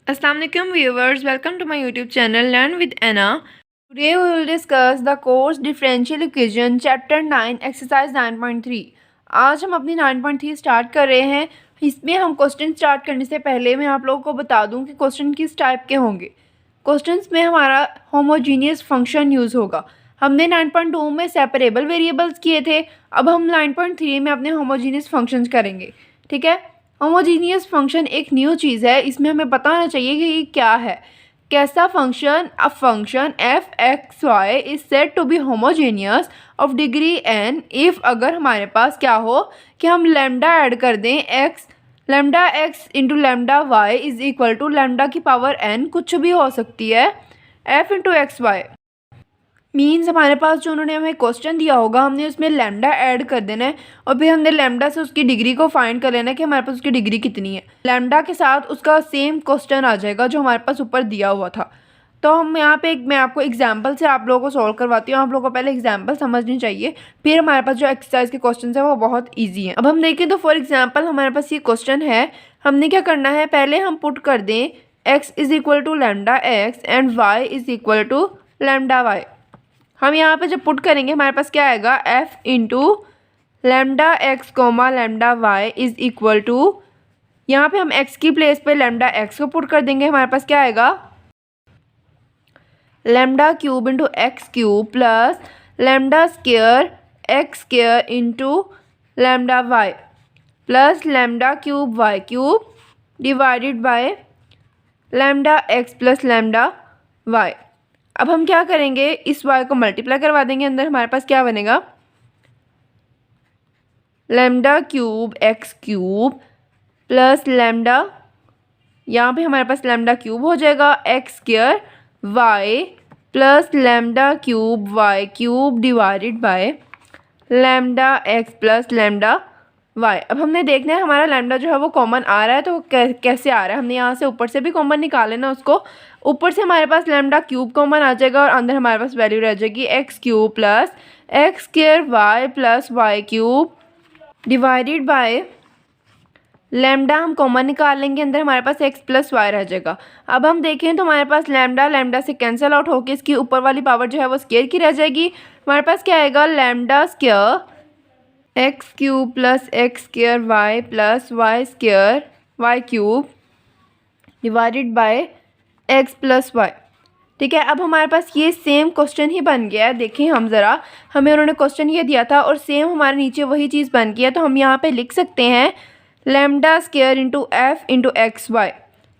Assalamualaikum viewers, welcome to my YouTube channel Learn with Anna. Today we will discuss the course Differential Equation Chapter 9 Exercise 9.3. आज हम अपनी 9.3 start कर रहे हैं। इसमें हम क्वेश्चन स्टार्ट करने से पहले मैं आप लोगों को बता दूं कि क्वेश्चन किस टाइप के होंगे। क्वेश्चंस में हमारा होमोजीनियस फंक्शन यूज़ होगा। हमने 9.2 में सेपरेबल वेरिएबल्स किए थे, अब हम 9.3 में अपने होमोजीनियस फंक्शंस करेंगे। ठीक है, होमोजीनियस फंक्शन एक न्यू चीज़ है, इसमें हमें पता होना चाहिए कि ये क्या है। कैसा function? A function F X Y is said to be homogeneous of degree N if अगर हमारे पास क्या हो कि हम लैम्डा ऐड कर दें X, lambda X into lambda Y is equal to lambda की पावर एन, कुछ भी हो सकती है, F into X Y. Means हमारे पास जो उन्होंने हमें क्वेश्चन दिया होगा हमने उसमें लैम्डा ऐड कर देना है और फिर हमने लैम्डा से उसकी डिग्री को फाइंड कर लेना है कि हमारे पास उसकी डिग्री कितनी है। लैम्डा के साथ उसका सेम क्वेश्चन आ जाएगा जो हमारे पास ऊपर दिया हुआ था। तो हम यहाँ पे मैं आपको एग्जाम्पल से आप लोगों को सॉल्व करवाती हूँ। आप लोगों को पहले एग्जाम्पल समझनी चाहिए, फिर हमारे पास जो एक्सरसाइज के क्वेश्चन है वो बहुत ईजी है। अब हम देखें तो फॉर एग्जाम्पल हमारे पास ये क्वेश्चन है, हमने क्या करना है, पहले हम पुट कर दें X is equal to lambda X and Y is equal to lambda Y. हम यहाँ पे जब पुट करेंगे हमारे पास क्या आएगा, F into lambda X comma lambda Y is equal to, यहाँ पे हम एक्स की प्लेस पे लैम्डा एक्स को पुट कर देंगे, हमारे पास क्या आएगा, lambda cube into X cube plus lambda square X square into lambda Y plus lambda cube Y cube divided by lambda X plus lambda Y. अब हम क्या करेंगे, इस y को मल्टीप्लाई करवा देंगे, अंदर हमारे पास क्या बनेगा, lambda cube X cube plus lambda, यहाँ पे हमारे पास लैम्डा क्यूब हो जाएगा X square Y plus lambda cube Y cube divided by lambda X plus lambda Y. अब हमने देखना है हमारा लैम्डा जो है वो कॉमन आ रहा है, तो कैसे आ रहा है, हमने यहाँ से ऊपर से भी कॉमन निकाल लेना उसको। ऊपर से हमारे पास लैम्डा क्यूब कॉमन आ जाएगा और अंदर हमारे पास वैल्यू रह जाएगी X cube plus X square Y plus Y cube divided by lambda, हम कॉमन निकाल लेंगे, अंदर हमारे पास एक्स प्लस वाई रह जाएगा। अब हम देखें तो हमारे पास लैम्डा लैम्डा से कैंसिल आउट होकर इसकी ऊपर वाली पावर जो है वो स्क्वायर की रह जाएगी। हमारे पास क्या आएगा, lambda square X cube plus X square Y plus Y square Y cube divided by X plus Y. ठीक है, अब हमारे पास ये सेम क्वेश्चन ही बन गया है। देखें हम ज़रा, हमें उन्होंने क्वेश्चन ये दिया था और सेम हमारे नीचे वही चीज़ बन गई है, तो हम यहाँ पे लिख सकते हैं lambda square into F into X Y.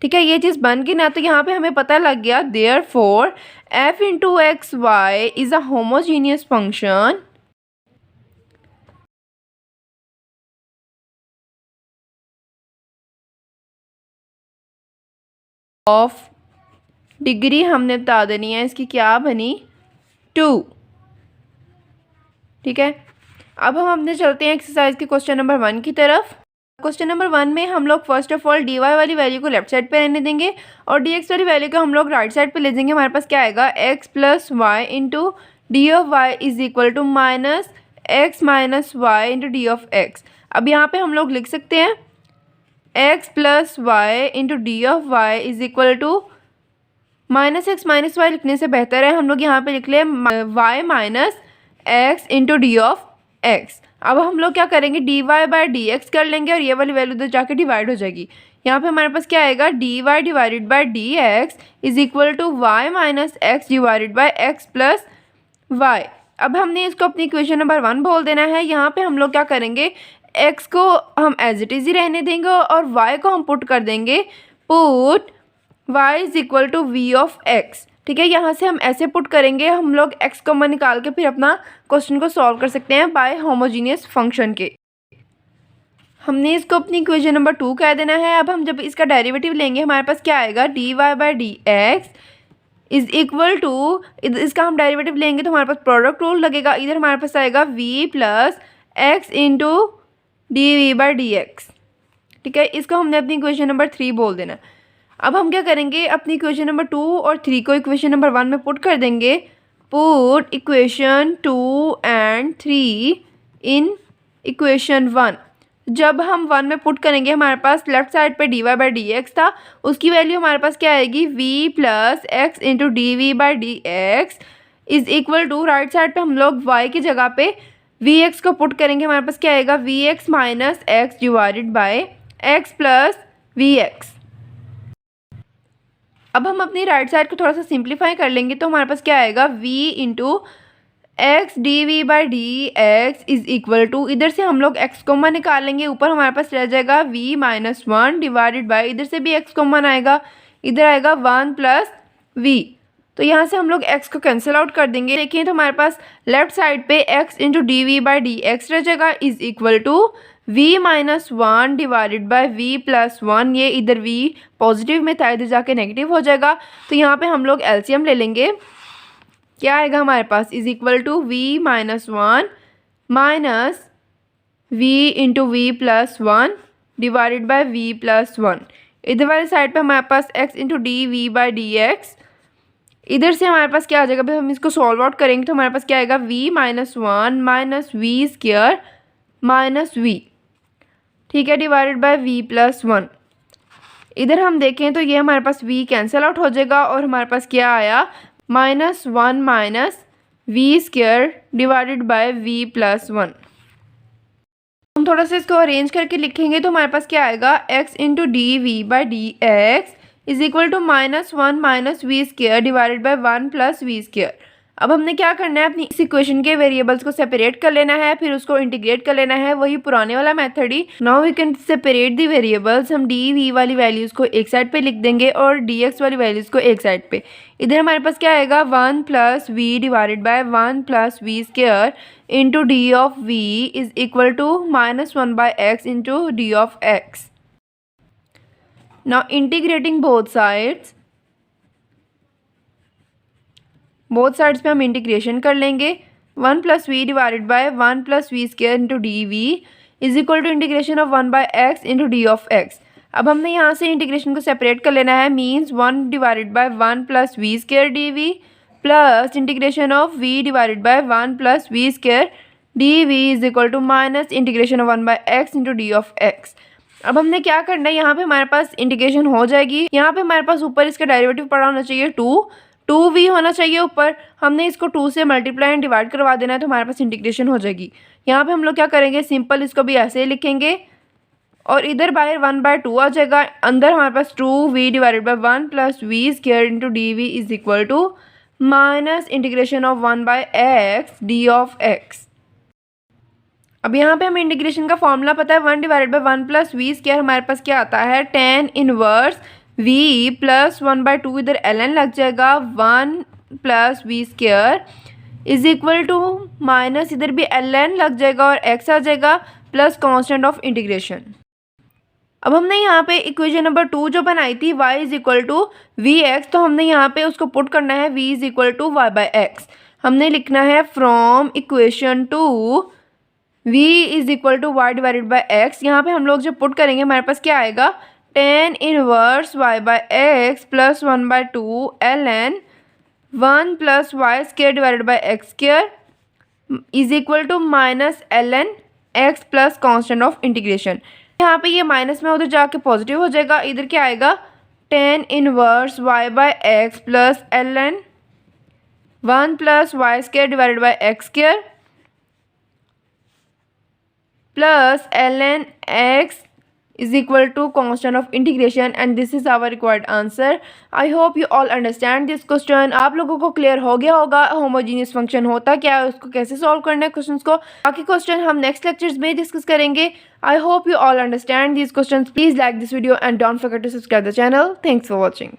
ठीक है, ये चीज़ बन गई ना, तो यहाँ पे हमें पता लग गया therefore F into X Y is a homogeneous function of degree, हमने बता देनी है इसकी क्या बनी, 2। ठीक है, अब हम अपने चलते हैं एक्सरसाइज के क्वेश्चन नंबर 1 की तरफ। क्वेश्चन नंबर 1 में हम लोग first of all D Y वाली वैल्यू को लेफ्ट साइड पे रहने देंगे और डी एक्स वाली वैल्यू को हम लोग राइट साइड पे ले जाएंगे। हमारे पास क्या आएगा, X plus Y into D of Y is equal to minus X minus Y into D of X. अब यहाँ पे हम लोग लिख सकते हैं X plus Y into D of Y is equal to minus X minus Y लिखने से बेहतर है हम लोग यहाँ पे लिख ले Y minus X into D of X. अब हम लोग क्या करेंगे, D Y by D X कर लेंगे और ये वाली वैल्यू उधर जाके डिवाइड हो जाएगी। यहाँ पे हमारे पास क्या आएगा, D Y divided by D X is equal to Y minus X divided by X plus Y. अब हमने इसको अपनी इक्वेशन नंबर 1 बोल देना है। यहाँ पे हम लोग क्या करेंगे, एक्स को हम एज इट इज़ ही रहने देंगे और वाई को हम पुट कर देंगे, put y is equal to V of X. ठीक है, यहाँ से हम ऐसे पुट करेंगे, हम लोग x कॉमन निकाल के फिर अपना क्वेश्चन को सॉल्व कर सकते हैं बाय होमोजीनियस फंक्शन के। हमने इसको अपनी इक्वेशन नंबर 2 कह देना है। अब हम जब इसका डेरिवेटिव लेंगे हमारे पास क्या आएगा, D Y by D X is equal to, इसका हम डेरिवेटिव लेंगे तो हमारे पास प्रोडक्ट रूल लगेगा, इधर हमारे पास आएगा v plus X into D V by D X. ठीक है, इसको हमने अपनी इक्वेशन नंबर 3 बोल देना। अब हम क्या करेंगे, अपनी इक्वेशन नंबर 2 और 3 को इक्वेशन नंबर 1 में पुट कर देंगे, put equation 2 and 3 in equation 1। जब हम 1 में पुट करेंगे हमारे पास लेफ्ट साइड पे dy बाई डी एक्स था, उसकी वैल्यू हमारे पास क्या आएगी v plus X into D V by D X is equal to right side पे हम लोग y की जगह पे वी एक्स को पुट करेंगे, हमारे पास क्या आएगा V X minus X divided by X plus V X. अब हम अपनी राइट साइड को थोड़ा सा सिंप्लीफाई कर लेंगे तो हमारे पास क्या आएगा v into X D V by D X is equal to, इधर से हम लोग एक्स कॉमन निकाल लेंगे, ऊपर हमारे पास रह जाएगा v minus one divided by, इधर से भी एक्स कॉमन आएगा, इधर आएगा 1 प्लस वी। तो यहाँ से हम लोग x को कैंसिल आउट कर देंगे। देखिए तो हमारे पास लेफ्ट साइड पे x into D V by D X रह जाएगा is equal to v minus one divided by v plus one, ये इधर v पॉजिटिव में था, इधर जाके नेगेटिव हो जाएगा। तो यहाँ पे हम लोग एलसीएम ले लेंगे, क्या आएगा हमारे पास is equal to v minus one minus v into V plus one divided by v plus one. इधर वाली साइड पे हमारे पास x into D V by D X, इधर से हमारे पास क्या आ जाएगा, भाई हम इसको सॉल्व आउट करेंगे तो हमारे पास क्या आएगा v minus one minus V square minus v, ठीक है, divided by v plus one. इधर हम देखें तो ये हमारे पास v कैंसिल आउट हो जाएगा और हमारे पास क्या आया minus one minus V square divided by v plus one. हम थोड़ा सा इसको अरेंज करके लिखेंगे तो हमारे पास क्या आएगा x into D V by D X is equal to minus one minus V square divided by one plus V square. अब हमने क्या करना है, अपनी इस इक्वेशन के वेरिएबल्स को सेपरेट कर लेना है, फिर उसको इंटीग्रेट कर लेना है, वही पुराने वाला मेथड ही। Now we can separate the variables. हम डी वी वाली वैल्यूज़ को एक साइड पे लिख देंगे और डी एक्स वाली वैल्यूज़ को एक साइड पे। इधर हमारे पास क्या आएगा 1 plus V divided by 1 plus V square into D of V is equal to minus one by X into D of X. Now integrating both sides पे हम इंटीग्रेशन कर लेंगे। 1 plus V divided by 1 plus V square into D V is equal to integration of 1 by X into D of X. अब हमने यहाँ से integration को separate कर लेना है, means 1 divided by 1 plus V square D V plus integration of V divided by 1 plus V square D V is equal to minus integration of 1 by X into D of X. अब हमने क्या करना है, यहाँ पे हमारे पास integration हो जाएगी, यहाँ पे हमारे पास ऊपर इसका डेरिवेटिव पड़ा होना चाहिए 2v होना चाहिए ऊपर, हमने इसको 2 से मल्टीप्लाई एंड डिवाइड करवा देना है तो हमारे पास इंटीग्रेशन हो जाएगी। यहाँ पे हम लोग क्या करेंगे, सिंपल इसको भी ऐसे ही लिखेंगे और इधर बाहर 1/2 आ जाएगा, अंदर हमारे पास 2v divided by 1 plus V square into D V is equal to minus integration of 1 by X D of X. अब यहाँ पे हमें इंटीग्रेशन का फॉर्मूला पता है, 1 divided by 1 plus V square हमारे पास क्या आता है tan इनवर्स v प्लस 1/2, इधर ln लग जाएगा 1 plus V square is equal to minus इधर भी ln लग जाएगा और x आ जाएगा प्लस कांस्टेंट ऑफ इंटीग्रेशन। अब हमने यहाँ पे इक्वेशन नंबर 2 जो बनाई थी y is equal to V X, तो हमने यहाँ पे उसको पुट करना है v is equal to Y by X. हमने लिखना है from equation 2 v is equal to Y divided by X. यहाँ पे हम लोग जब पुट करेंगे हमारे पास क्या आएगा tan inverse y by X plus 1/2 ln 1 plus Y square divided by X square is equal to minus ln x plus constant of integration. यहाँ पे ये माइनस में उधर जाके पॉजिटिव हो जाएगा, इधर क्या आएगा tan inverse y by X plus ln 1 plus Y square divided by X square plus ln x is equal to constant of integration and this is our required answer. I hope you all understand this question. आप लोगों को clear हो गया होगा homogeneous function होता क्या है, उसको कैसे सॉल्व करना है क्वेश्चंस को। बाकी क्वेश्चन हम नेक्स्ट लेक्चर्स में डिस्कस करेंगे। I hope you all understand these questions. Please like this video and don't forget to subscribe the channel. Thanks for watching.